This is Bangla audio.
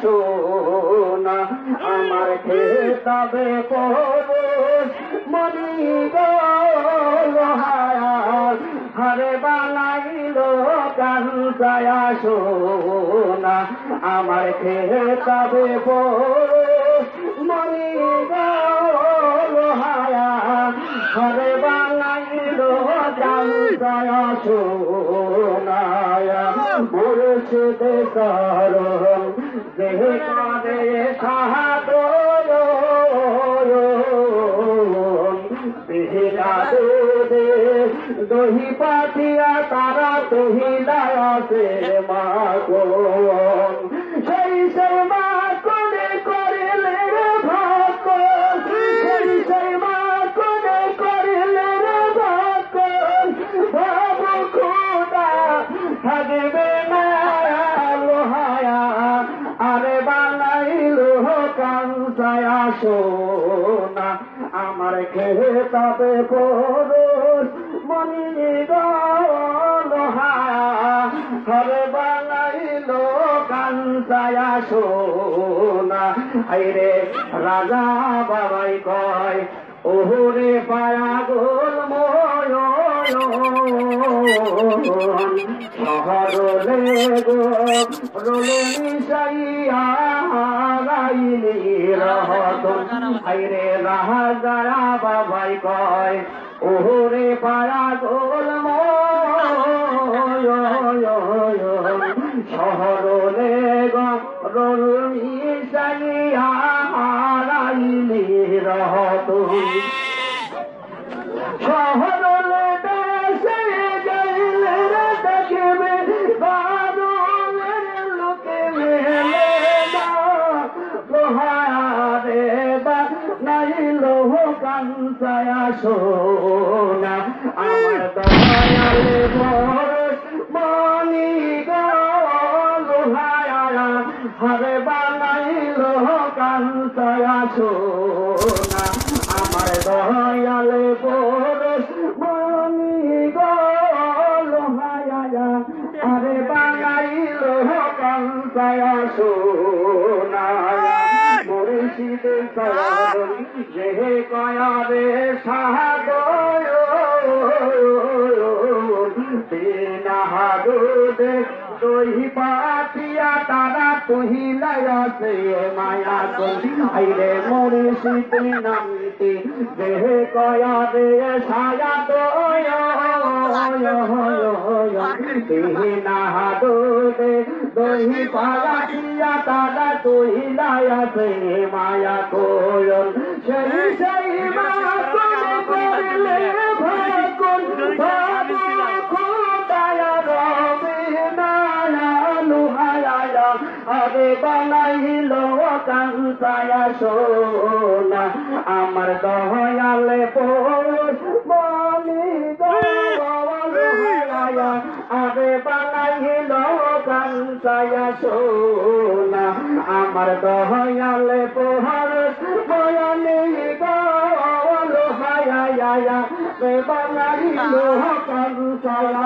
সোনা আমার খেতাবে পরশ মনি গো লোহায়া হরে বানাইল কাঞ্চায়া সোনা আমার খেতাবে পরশ মনি গো লোহায়া হরে বানাইল কাঞ্চায়া সোনায়া মুর্শিদ করম যে করে সাহাদয় বিহিলা দে দহি পাতিয়া তারা তহিলায় আছে মা গো সেই সেই মা করে করিলে ভাগ সেই সেই মা করে করিলে ভাগ ভাব খোদা থাকবে না লোহায়া আরে বানাইল কাঞ্চায়া সোনা আমার খেতাবে পরশ মনি গো লোহায়া হরে বানাইল কাঞ্চায়া সোনা আইরে রাজা বাবাই কয় ওরে পায়াগোল ময় শহরলে গো রোলে মিশাইয়া গাইলি রহতন আইরে রাজা বাবাই কয় ওরে পায়াগোল ময় শহরলে গো রোল মিশাইয়া গাইলি রহতন শহরলে দেশে গেলে দেখবে বারুলের লোকে মেলে না লোহারে বা নাই লোহ কাঞ্চায়া সোনা আমার দয়ালে বরস মনি গো লোহায়া হরে বানাই লোহ কাঞ্চায়া সোনা আমার দয়ালে বরস মনি গো লোহায়া আরে বানাই লোহ কাঞ্চায়া সোনা মুর্শিদ করম যে কয়ারে সাহাদয় বিনা হাদুদে দহি পাতিয়া তারা তহিলায় আছে মায়া করি আইরে মুর্শিদ নামটি যে কয়ারে সাহাদয় বিনা হাদুদে দহি পাতিয়া তারা তহিলায় আছে মায়া কোয়ন সেই সেই মা করলে ভাগুন ভাবু খোদায়া রবে নায়া লুহায়া আরে বানাইল কাঞ্চায়া সোনা আমার দয়ালে পরশ মনি গো লোহায়া আরে বানাইল কাঞ্চায়া সোনা আমার দয়ালে পরশ মনি গো লোহায়া রে বানাইল কাঞ্চায়া